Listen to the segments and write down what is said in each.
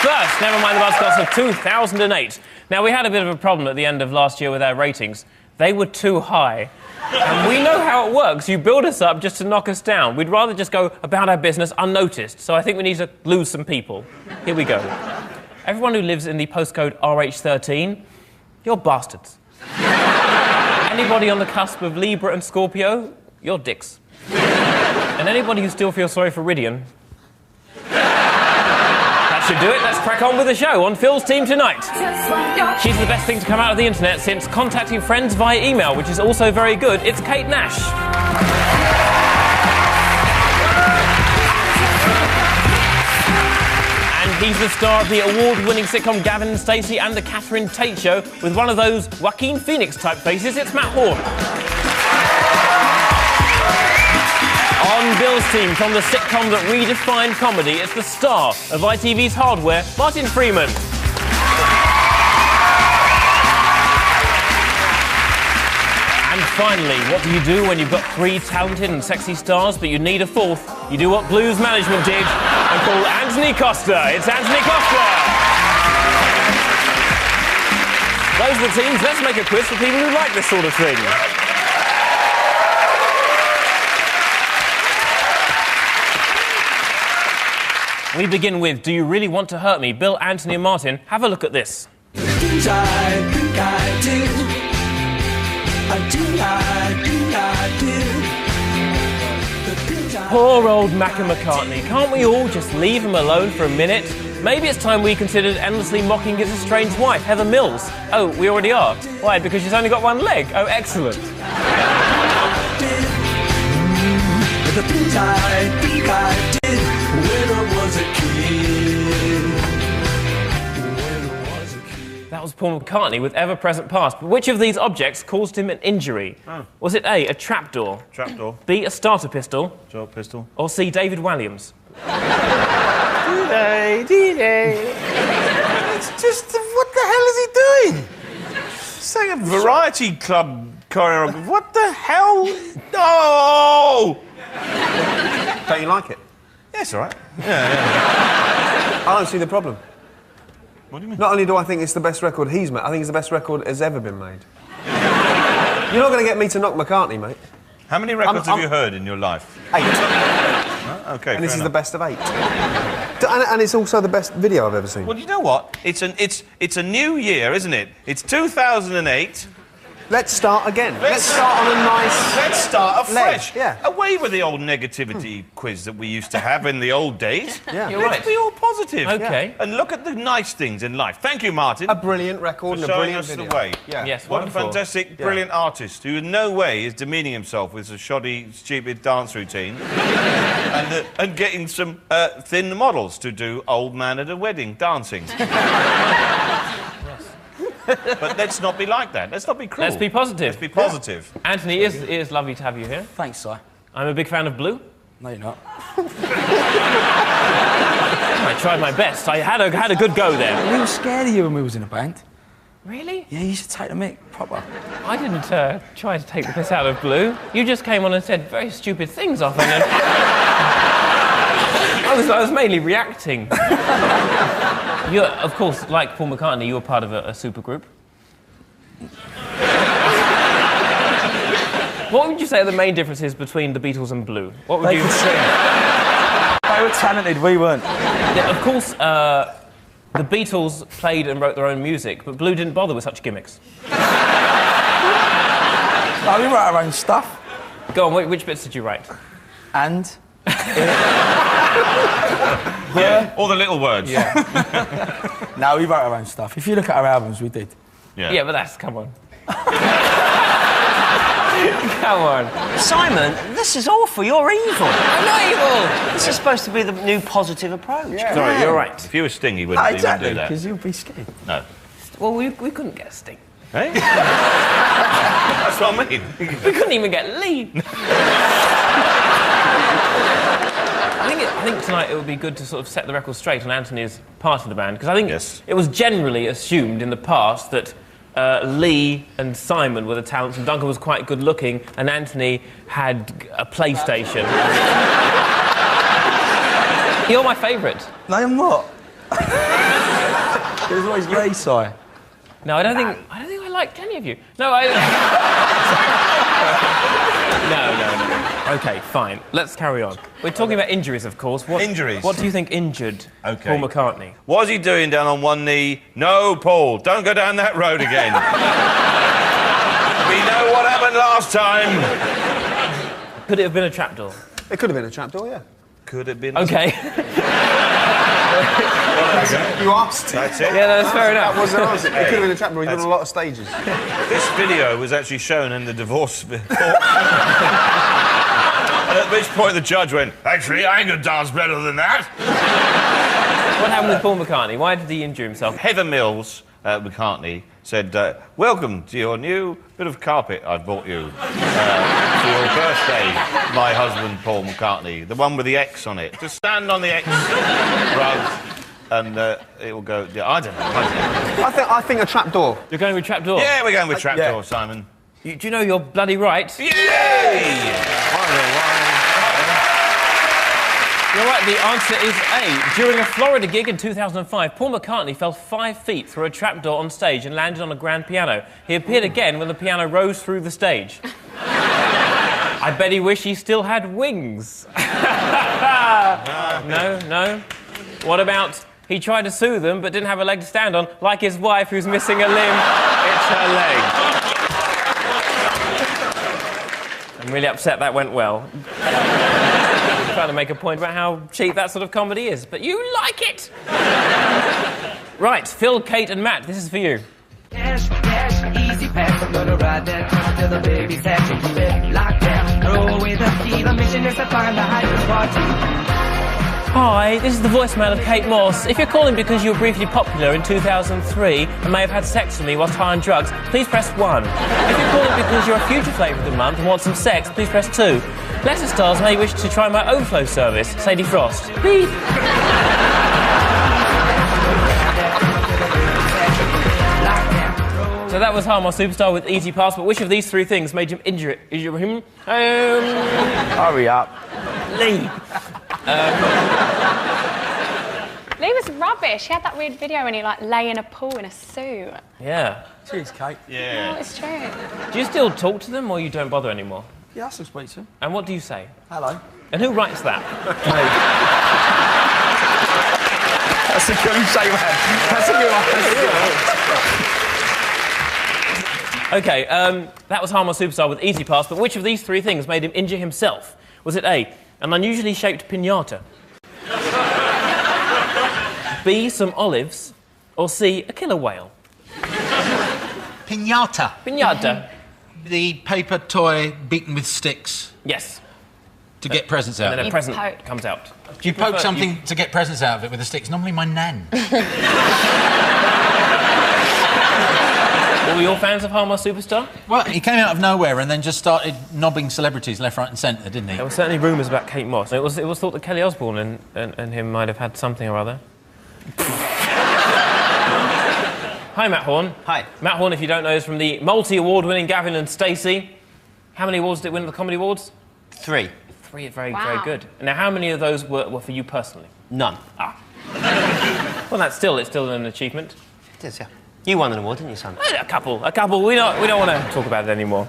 First, never mind the Buzzcocks of 2008. Now, we had a bit of a problem at the end of last year with our ratings. They were too high. And we know how it works. You build us up just to knock us down. We'd rather just go about our business unnoticed. So I think we need to lose some people. Here we go. Everyone who lives in the postcode RH13, you're bastards. Anybody on the cusp of Libra and Scorpio, you're dicks. And anybody who still feels sorry for Ridian, that should do it. Let's crack on with the show on Phil's team tonight. She's the best thing to come out of the internet since contacting friends via email, which is also very good. It's Kate Nash. And he's the star of the award-winning sitcom Gavin and Stacey and the Catherine Tate Show with one of those Joaquin Phoenix-type faces. It's Matt Horn. On Bill's team, from the sitcom that redefined comedy, it's the star of ITV's Hardware, Martin Freeman. And finally, what do you do when you've got three talented and sexy stars, but you need a fourth? You do what Blues management did and call Anthony Costa. It's Anthony Costa. Those are the teams. Let's make a quiz for people who like this sort of thing. We begin with, do you really want to hurt me? Bill, Anthony and Martin, have a look at this. Poor old Mac and McCartney. Can't we all just leave him alone for a minute? Maybe it's time we considered endlessly mocking his estranged wife, Heather Mills. Oh, we already are. Why? Because she's only got one leg. Oh, excellent. The things I think I did when I was a kid. That was Paul McCartney with Ever-Present Past. But which of these objects caused him an injury? Was it A, a trapdoor? Trapdoor. B, a starter pistol? Starter pistol. Or C, David Walliams? D-Day. It's just, what the hell is he doing? It's like a variety club choreography. What the hell? No! Don't you like it? Yeah, it's all right. Yeah. I don't see the problem. What do you mean? Not only do I think it's the best record he's made, I think it's the best record that's ever been made. You're not going to get me to knock McCartney, mate. How many records have you heard in your life? 8. Oh, OK, and this is the best of 8. And it's also the best video I've ever seen. Well, you know what? It's a new year, isn't it? It's 2008. Let's start again. Let's start on a nice... Let's start afresh. Yeah. Away with the old negativity quiz that we used to have in the old days. Yeah. You're Let's right. be all positive. OK. And look at the nice things in life. Thank you, Martin. A brilliant record and a brilliant video. Showing us the way. Yeah. Yes, What wonderful. a fantastic, brilliant artist who in no way is demeaning himself with a shoddy, stupid dance routine and getting some thin models to do old man at a wedding dancing. But let's not be like that. Let's not be cruel. Let's be positive. Let's be positive. Yeah. Anthony, it is lovely to have you here. Thanks, Si. I'm a big fan of Blue. No, you're not. I tried my best. I had a good go there. We were scared of you when we was in a band. Really? Yeah, you should take the mic proper. I didn't try to take the piss out of Blue. You just came on and said very stupid things often. And I was mainly reacting. You're, of course, like Paul McCartney, you were part of a supergroup. What would you say are the main differences between the Beatles and Blue? What would They you could sing. They were talented, we weren't. Yeah, of course, the Beatles played and wrote their own music, but Blue didn't bother with such gimmicks. No, we wrote our own stuff. Go on, which bits did you write? And... Yeah, all the little words. Yeah. No, we wrote our own stuff. If you look at our albums, we did. Yeah, but that's... Come on. Come on. Simon, this is awful. You're evil. I'm not evil. This is supposed to be the new positive approach. Yeah. Sorry, you're right. If you were Sting, he No, wouldn't exactly, do that. because you'll be scared. No. Well, we couldn't get a Sting. Hey? That's what I mean. We couldn't even get Lee. I think tonight it would be good to sort of set the record straight on Anthony's part of the band, because I think it was generally assumed in the past that Lee and Simon were the talents, and Duncan was quite good looking, and Anthony had a PlayStation. You're my favourite. No, I'm not. It was always me, Si. No, I don't think I liked any of you. No, No. OK, fine. Let's carry on. We're talking about injuries, of course. Injuries? What do you think injured Paul McCartney? What was he doing down on one knee? No, Paul, don't go down that road again. We know what happened last time. Could it have been a trapdoor? It could have been a trapdoor, yeah. Could have been... OK. You asked. That's it. Yeah, that's fair enough. That was an answer. It could have been a trapdoor. He's done a lot of stages. This video was actually shown in the divorce court. And at which point the judge went, actually, I ain't gonna dance better than that. What happened with Paul McCartney? Why did he injure himself? Heather Mills, McCartney, said, welcome to your new bit of carpet I've bought you for your birthday, my husband, Paul McCartney. The one with the X on it. Just stand on the X rug and it will go... Yeah, I don't know. I think a trapdoor. You're going with trapdoor? Yeah, we're going with trapdoor, yeah. Simon. Do you know you're bloody right? Yay! You're right, the answer is A. During a Florida gig in 2005, Paul McCartney fell 5 feet through a trapdoor on stage and landed on a grand piano. He appeared again when the piano rose through the stage. I bet he wished he still had wings. No. What about he tried to sue them but didn't have a leg to stand on, like his wife who's missing a limb? It's her leg. I'm really upset that went well. Trying to make a point about how cheap that sort of comedy is, but you like it! Right, Phil, Kate and Matt, this is for you. Cash, easy pass, I'm gonna ride that till the baby's happy, keep it locked down. Roll with the key, the mission is to find the highest party. Hi, this is the voicemail of Kate Moss. If you're calling because you were briefly popular in 2003 and may have had sex with me whilst high on drugs, please press 1. If you're calling because you're a future flavour of the month and want some sex, please press 2. Letter stars may wish to try my overflow service. Sadie Frost. Beep. So that was Harmar Superstar with Easy Pass, but which of these three things made him injure it? Hurry up. Lee. Lee was rubbish. He had that weird video when he lay in a pool in a suit. Yeah. Cheers, Kate. Yeah. Oh, it's true. Do you still talk to them or you don't bother anymore? Yeah, I still speak to him. And what do you say? Hello. And who writes that? That's a good shame, man. That's a good one. OK, that was Harmar Superstar with Easy Pass, but which of these three things made him injure himself? Was it A, an unusually shaped piñata? B, some olives? Or C, a killer whale? Piñata. Piñata. The paper toy beaten with sticks Yes. to get presents And out then of a it. present poke. comes out. Do you poke something to get presents out of it with the sticks? Normally my nan. Were you all fans of Harmar Superstar? Well, he came out of nowhere and then just started knobbing celebrities left, right and centre, didn't he? There were certainly rumours about Kate Moss. It was thought that Kelly Osbourne and him might have had something or other. Hi, Matt Horn. Hi. Matt Horn, if you don't know, is from the multi-award-winning Gavin and Stacey. How many awards did it win at the Comedy Awards? 3. 3, very Wow. good. Now, how many of those were for you personally? None. Well, it's still an achievement. It is, yeah. You won an award, didn't you, Sam? A couple. We don't want to talk about it anymore.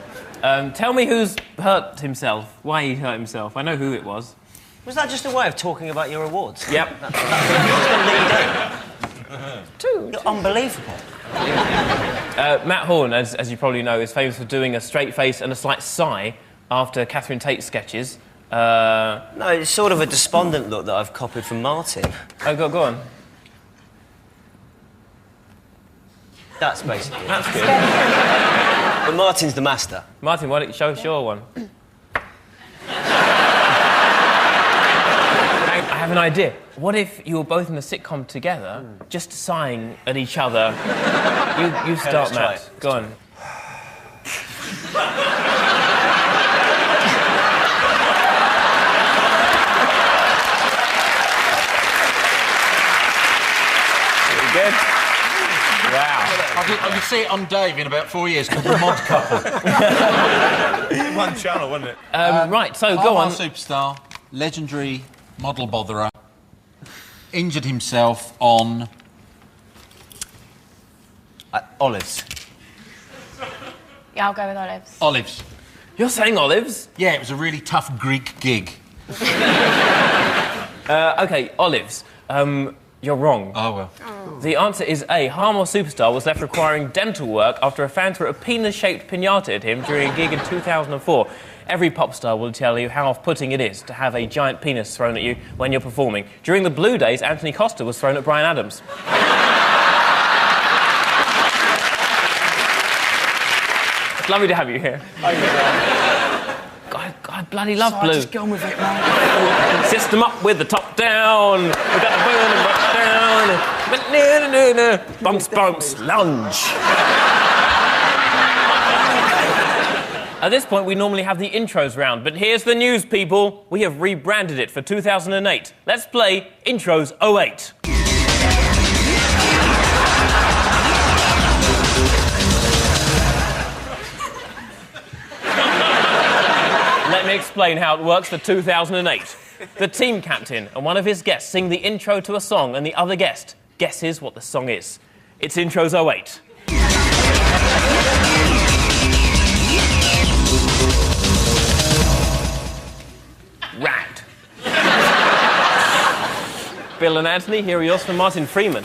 Tell me who's hurt himself, why he hurt himself. I know who it was. Was that just a way of talking about your awards? Yep. That's the lead in. You're unbelievable. Matt Horn, as you probably know, is famous for doing a straight face and a slight sigh after Catherine Tate sketches. No, it's sort of a despondent look that I've copied from Martin. Oh, go on. That's basically it. That's good. But Martin's the master. Martin, why don't you show us your one? I have an idea. What if you were both in a sitcom together, just sighing at each other? You start, try Matt. it. Go on. Pretty good. Wow. I could see it on Dave in about 4 years called The Mod Couple. One channel, wasn't it? Right, so go on. Superstar, legendary model botherer. injured himself on... Olives. Yeah, I'll go with olives. Olives. You're saying olives? Yeah, it was a really tough Greek gig. OK, olives. You're wrong. Oh, well. The answer is A. Harmor Superstar was left requiring dental work after a fan threw a penis-shaped piñata at him during a gig in 2004. Every pop star will tell you how off-putting it is to have a giant penis thrown at you when you're performing. During the Blue Days, Anthony Costa was thrown at Bryan Adams. It's lovely to have you here. God, I bloody love Blue. Just go on with it, man. System up with the top down. We got the burn and butt down. Bumps, bumps, lunge. At this point, we normally have the intros round, but here's the news, people. We have rebranded it for 2008. Let's play Intros 08. Let me explain how it works for 2008. The team captain and one of his guests sing the intro to a song, and the other guest guesses what the song is. It's Intros 08. Rad. Bill and Anthony, here are yours from Martin Freeman.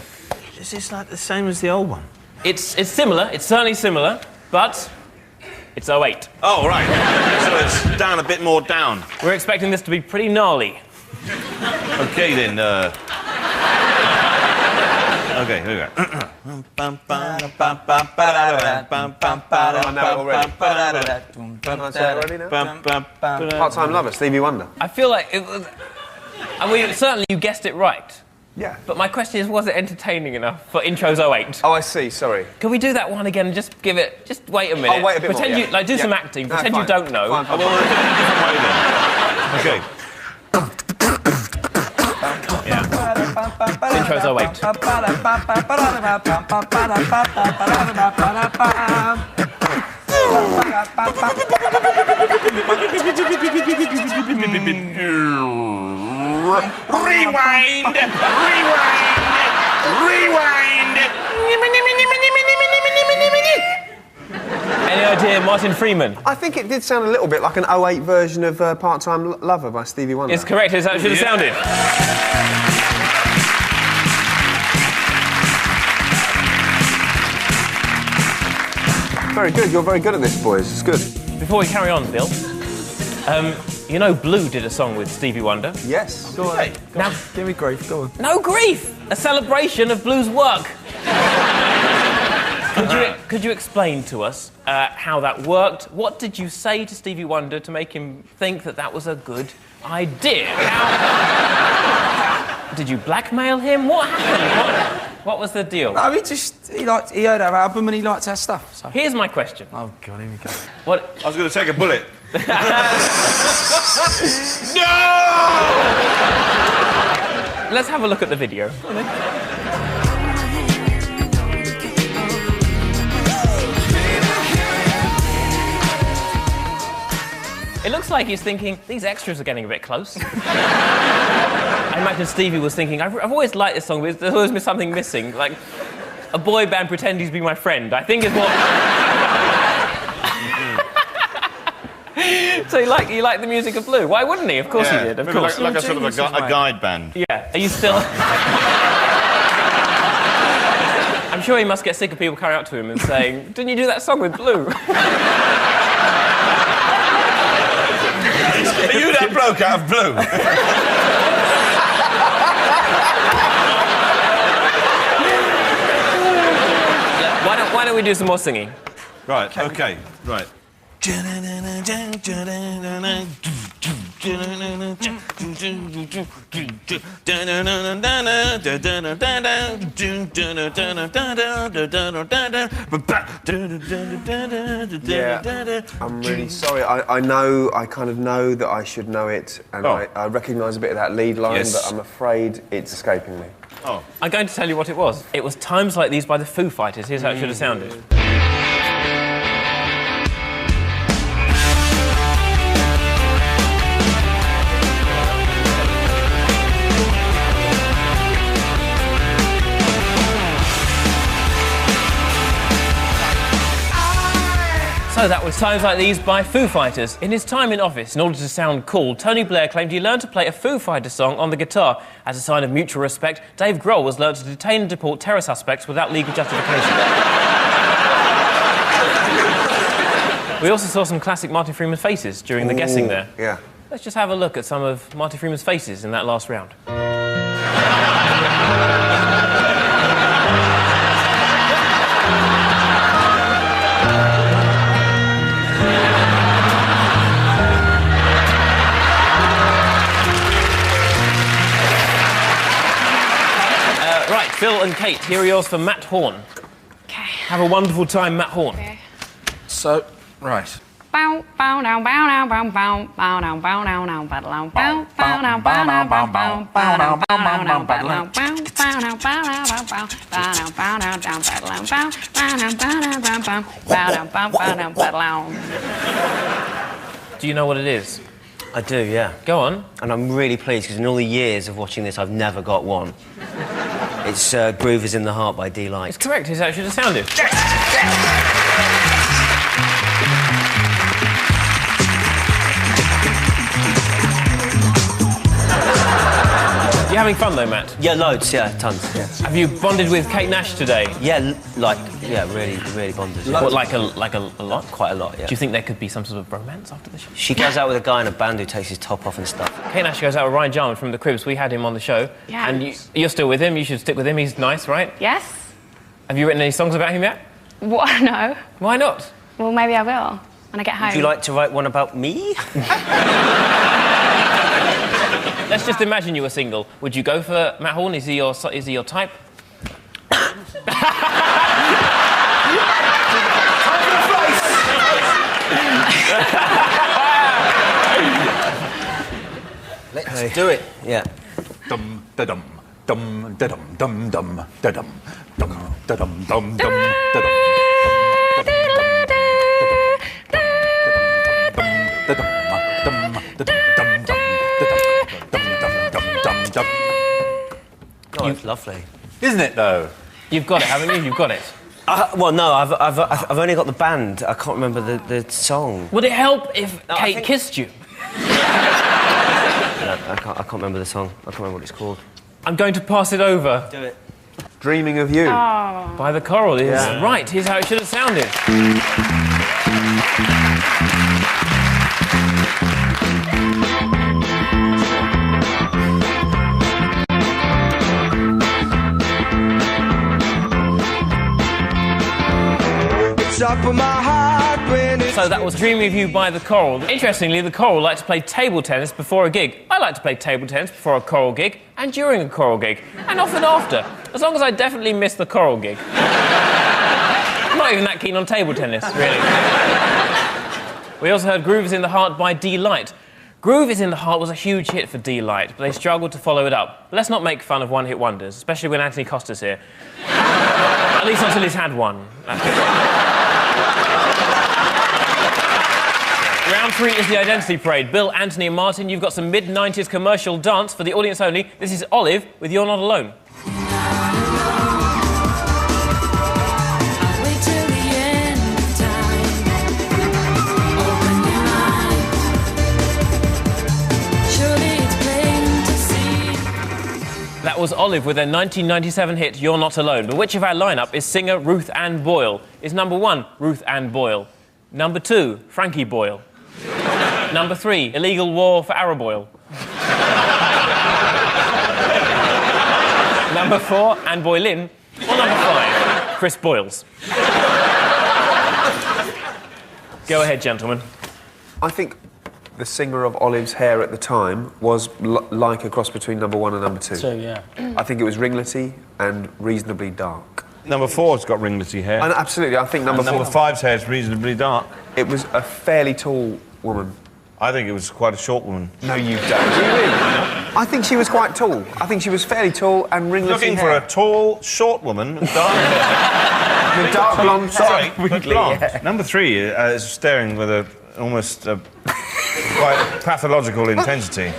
Is this like the same as the old one? It's similar, it's certainly similar, but it's 08. Oh, right. So it's down a bit more down. We're expecting this to be pretty gnarly. OK, then, OK, here we go. I know it already. Can I say it already now? Part-time lover, Stevie Wonder. I feel like it was... I mean, certainly you guessed it right. Yeah. But my question is, was it entertaining enough for Intros 08? Oh, I see, sorry. Can we do that one again and just give it... Just wait a minute. I'll wait a bit pretend more, you... yeah. Like, do Yeah. some acting. No, Pretend fine. you don't know. Fine, fine, Well, fine. we'll do it a different way then. OK. Intros 08. Rewind! Any idea, Martin Freeman? I think it did sound a little bit like an 08 version of Part-Time Lover by Stevie Wonder. It's correct, it's how it should have sounded. Very good, you're very good at this, boys. It's good. Before we carry on, Bill, you know Blue did a song with Stevie Wonder? Yes. Go on. Now, Give me grief, go on. no grief! A celebration of Blue's work. Could you explain to us how that worked? What did you say to Stevie Wonder to make him think that that was a good idea? How... Did you blackmail him? What happened? What was the deal? No, he heard our album and he liked our stuff. So. Here's my question. Oh, God, here we go. What... I was going to take a bullet. No! Let's have a look at the video. It looks like he's thinking, these extras are getting a bit close. I imagine Stevie was thinking, I've always liked this song, but there's always been something missing. Like, a boy band pretend he's be my friend, I think is what... So you like the music of Blue? Why wouldn't he? Of course he did, of maybe course. like a sort of a guide band. Yeah, are you still... I'm sure he must get sick of people coming up to him and saying, didn't you do that song with Blue? Are you that bloke out of Blue? Why don't we do some more singing? Right, OK, right. Yeah, I'm really sorry. I know, I kind of know that I should know it, and I recognise a bit of that lead line, Yes. but I'm afraid it's escaping me. Oh. I'm going to tell you what it was. It was Times Like These by the Foo Fighters. Here's how it should have sounded. So that was Times Like These by Foo Fighters. In his time in office, in order to sound cool, Tony Blair claimed he learned to play a Foo Fighters song on the guitar. As a sign of mutual respect, Dave Grohl was learned to detain and deport terror suspects without legal justification. We also saw some classic Martin Freeman faces during the guessing there. Yeah. Let's just have a look at some of Martin Freeman's faces in that last round. Right, Phil and Kate, here are yours for Matt Horn. Okay. Have a wonderful time, Matt Horn. Okay. So, right. Bow, bow, now, bow, now, bow, bow, bow, now, bow, now, now, bow, now, bow, bow, now, bow, now, bow, bow, bow, now, bow, now, now, bow, now, bow, bow, now, bow, now, bow, bow, bow, now, bow, now, down, bow, now, bow, bow, now, bow, now, bow, bow, bow, now, bow, bow, now, bow, now. Do you know what it is? I do, yeah. Go on. And I'm really pleased because in all the years of watching this, I've never got one. It's Groove is in the Heart by D-Light. It's correct, it's actually sounded. You having fun though, Matt? Yeah, loads, yeah, tons. Yeah, Have you bonded with Kate Nash today? yeah really, really bonded. Yeah. What, like a lot? Quite a lot, yeah. Do you think there could be some sort of romance after the show? She goes out with a guy in a band who takes his top off and stuff. Kate Nash goes out with Ryan Jarman from The Cribs. We had him on the show. Yeah. And you're still with him. You should stick with him. He's nice, right? Yes? Have you written any songs about him yet? What? No. Why not? Well, maybe I will when I get home. Would you like to write one about me? Let's just imagine you were single. Would you go for Matt Horn? Is he your type? Let's do it. Yeah. Dum da dum dum da dum dum dum da dum dum da dum dum dum da dum. Oh, it's lovely. Isn't it though? You've got it, haven't you? You've got it. Well, no, I've only got the band. I can't remember the song. Would it help if No, I Kate think- kissed you? No, I can't remember the song. I can't remember what it's called. I'm going to pass it over. Do it. Dreaming of You. Oh. By the Coral is right. Here's how it should have sounded. So that was Dreaming of You by the Coral. Interestingly, the Coral like to play table tennis before a gig. I like to play table tennis before a Coral gig and during a Coral gig, and often after, as long as I definitely miss the Coral gig. I'm not even that keen on table tennis, really. We also heard Groove is in the Heart by D-Light. Groove is in the Heart was a huge hit for D-Light, but they struggled to follow it up. But let's not make fun of one-hit wonders, especially when Anthony Costa's here. At least until he's had one. Round 3 is the Identity Parade. Bill, Anthony and Martin, you've got some mid-90s commercial dance for the audience only. This is Olive with You're Not Alone. That was Olive with their 1997 hit, You're Not Alone. But which of our lineup is singer Ruth Ann Boyle? Is number 1, Ruth Ann Boyle? Number 2, Frankie Boyle? Number 3, Illegal War for Araboyle? Number 4, Anne Boleyn? Or number 5, Chris Boyles? Go ahead, gentlemen. I think the singer of Olive's hair at the time was like a cross between number 1 and number 2. So, yeah. I think it was ringlety and reasonably dark. Number 4's got ringlety hair. And absolutely, I think number 4... Number 5's hair is reasonably dark. It was a fairly tall woman. I think it was quite a short woman. No, you don't. Do you really? I think she was quite tall. I think she was fairly tall and ringlety Looking hair. for a tall, short woman with dark hair. With dark blonde Sorry, hair. but blonde. Number 3 is staring with a almost quite pathological intensity.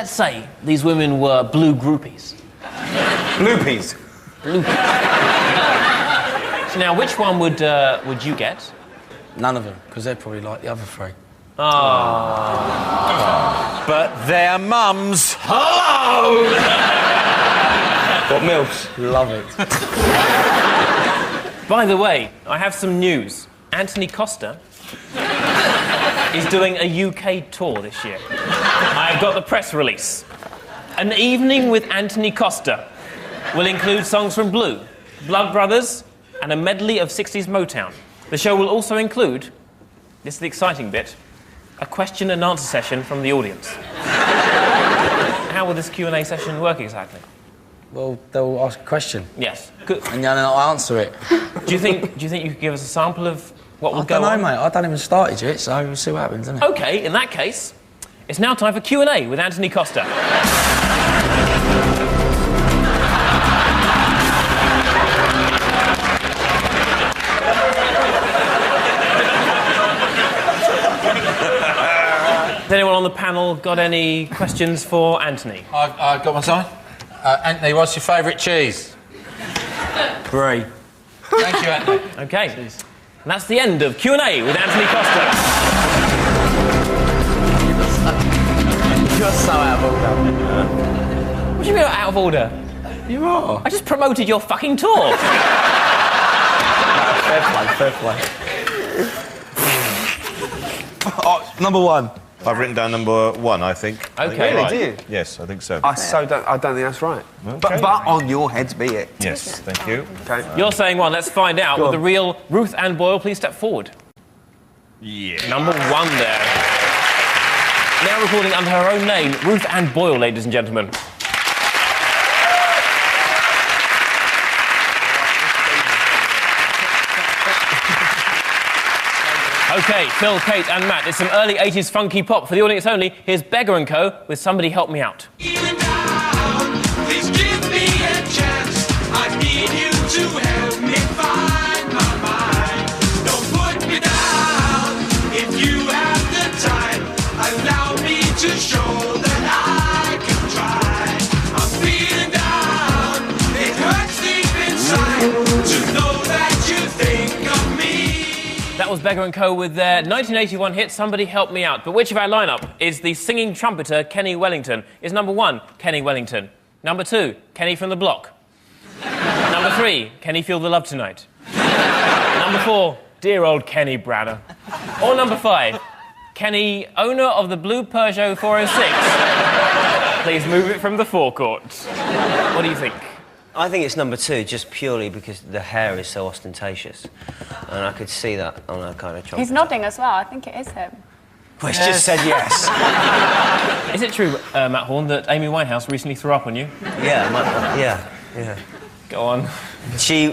let's say these women were blue groupies. Loopies. So now, which one would you get? None of them, because they're probably like the other three. But their mums. Hello! What milfs? Love it. By the way, I have some news. Anthony Costa is doing a UK tour this year. I've got the press release. An evening with Anthony Costa will include songs from Blue, Blood Brothers, and a medley of 60s Motown. The show will also include, this is the exciting bit, a question and answer session from the audience. How will this Q&A session work exactly? Well, they'll ask a question. Yes. Good. And then I'll answer it. Do you think you could give us a sample of what will go on? I don't know, mate. I don't even started yet, so we'll see what happens, isn't it? OK, in that case, it's now time for Q&A with Anthony Costa. Has anyone on the panel got any questions for Anthony? I've got one, Simon. Anthony, what's your favourite cheese? Brie. Thank you, Anthony. OK. And that's the end of Q&A with Anthony Costa. You're so out of order. What do you mean out of order? You are. I just promoted your fucking tour. Fair play. Oh, number one. I've written down number 1, I think. OK. Really, do you? Yes, I think so. I don't think that's right. Okay. But on your heads be it. Yes, thank you. Okay. You're saying 1. Let's find out. Will the real Ruth Ann Boyle please step forward? Yeah. Number 1 there. Now recording under her own name, Ruth Ann Boyle, ladies and gentlemen. OK, Phil, Kate and Matt, it's some early 80s funky pop. For the audience only, here's Beggar & Co. with Somebody Help Me Out. Even down, please give me a chance. I need you to help me find my mind. Don't put me down if you have the time. Allow me to show that I can try. I'm feeling down, it hurts deep inside to know that you think of me. That was Beggar & Co. with their 1981 hit, Somebody Help Me Out. But which of our lineup is the singing trumpeter Kenny Wellington? Is number 1, Kenny Wellington? Number 2, Kenny from the Block? Number 3, Kenny Feel the Love Tonight? Number 4, dear old Kenny Branner? Or number 5, Kenny, owner of the blue Peugeot 406? Please move it from the forecourt. What do you think? I think it's number 2, just purely because the hair is so ostentatious. And I could see that on a kind of trumpet. He's nodding as well. I think it is him. Well, he's just said yes. Is it true, Matt Horn, that Amy Winehouse recently threw up on you? Yeah. Go on. She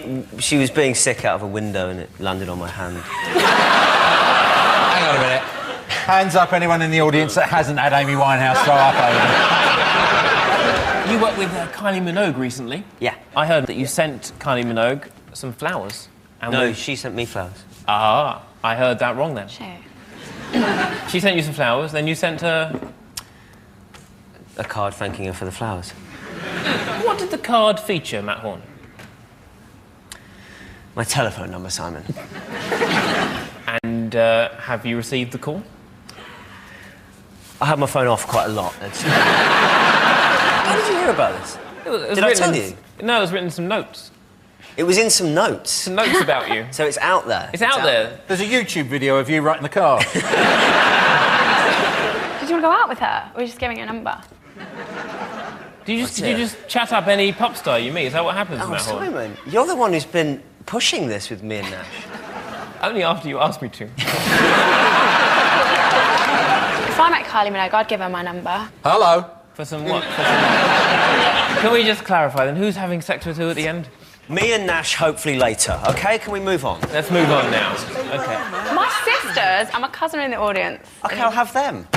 was being sick out of a window and it landed on my hand. Hang on a minute. Hands up, anyone in the audience that hasn't had Amy Winehouse throw up over them. You worked with Kylie Minogue recently. Yeah. I heard that you sent Kylie Minogue some flowers. And No, she sent me flowers. Ah, I heard that wrong then. Shit. She sent you some flowers, then you sent her... A card thanking her for the flowers. What did the card feature, Matt Horn? My telephone number, Simon. And have you received the call? I had my phone off quite a lot. How did you hear about this? Did I tell you? No, it was written in some notes. It was in some notes. Some notes about you. So it's out there. It's out there. There's a YouTube video of you writing the card. Did you want to go out with her? Or were you just giving her a number? Did you just chat up any pop star you meet? Is that what happens, Oh, Matt Horn? Simon, you're the one who's been pushing this with me and Nash. Only after you asked me to. If I met Kylie Minogue, I'd give her my number. Hello. For some what? Can we just clarify then? Who's having sex with who at the end? Me and Nash, hopefully later. OK, can we move on? Let's move on now. OK. My sisters and my cousin are in the audience. OK, I'll have them.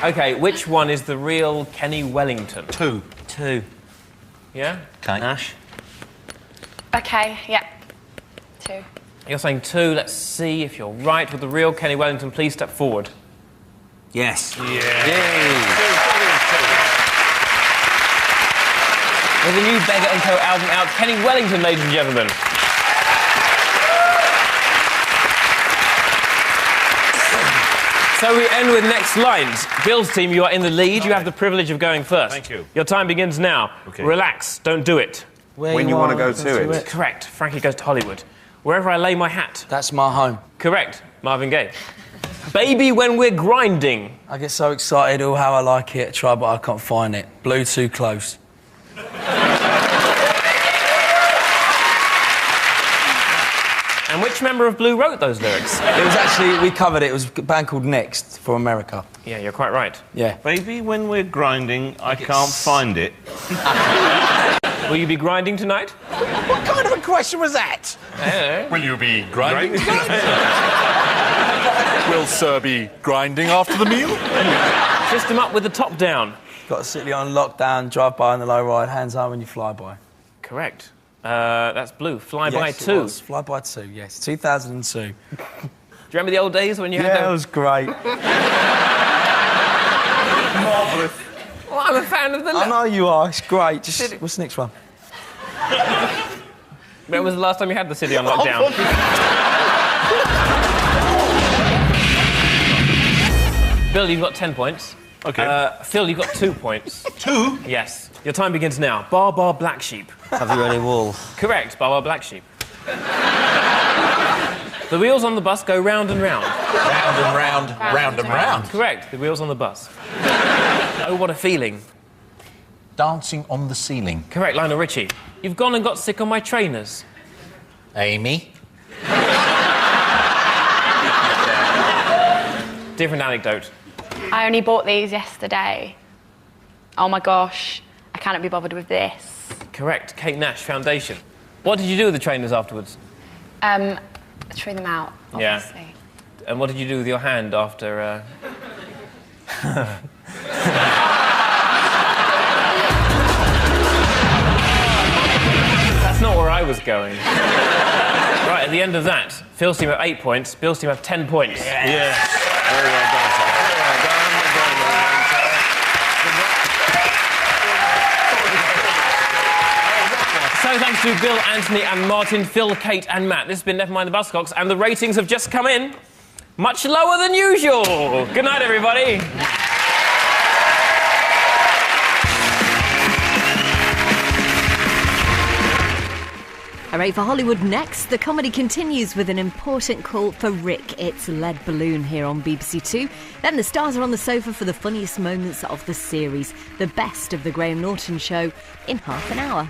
OK, which one is the real Kenny Wellington? 2. 2. Yeah? Okay. Nash? Okay, yeah. 2. You're saying 2. Let's see if you're right with the real Kenny Wellington. Please step forward. Yes. Yeah. With the new Beggar & Co. album out, Kenny Wellington, ladies and gentlemen. So we end with next lines. Bill's team, you are in the lead. You have the privilege of going first. Thank you. Your time begins now. Okay. Relax, don't do it. When you want to go to it. Correct. Frankie goes to Hollywood. Wherever I lay my hat. That's my home. Correct. Marvin Gaye. Baby, when we're grinding. I get so excited, oh, how I like it. Try, but I can't find it. Blue too close. And which member of Blue wrote those lyrics? It was actually, we covered it. It was a band called Next for America. Yeah, you're quite right. Yeah. Baby, when we're grinding, I can't find it. Will you be grinding tonight? What kind of a question was that? Will you be grinding? Will Sir be grinding after the meal? System up with the top down. Got a city on lockdown, drive by on the low ride, hands high when you fly by. Correct. That's Blue. Fly by Yes, 2. it was. Fly by 2, yes. 2002. Do you remember the old days when you had Yeah, them? it was great. Marvellous. Well, I'm a fan of the... I know you are. It's great. Just what's the next one? When was the last time you had the city on lockdown? Bill, you've got 10 points. OK. Phil, you've got 2 points. 2? Yes. Your time begins now. Bar, bar, black sheep. Have you any wool? Correct. Bar, bar, black sheep. The wheels on the bus go round and round. Round and round, round and round. Correct. The wheels on the bus. Oh, what a feeling. Dancing on the ceiling. Correct. Lionel Richie. You've gone and got sick on my trainers. Amy? Different anecdote. I only bought these yesterday. Oh my gosh, I cannot be bothered with this. Correct. Kate Nash Foundation. What did you do with the trainers afterwards? Threw them out, Yeah. obviously. And what did you do with your hand after... That's not where I was going. Right, at the end of that, Phil's team have 8 points, Bill's team have 10 points. Yes. Very well done, sir. Very well done. So thanks to Bill, Anthony and Martin, Phil, Kate and Matt. This has been Never Mind the Buzzcocks, and the ratings have just come in much lower than usual. Good night, everybody. Hooray for Hollywood next. The comedy continues with an important call for Rick. It's Lead Balloon here on BBC Two. Then the stars are on the sofa for the funniest moments of the series. The best of the Graham Norton Show in half an hour.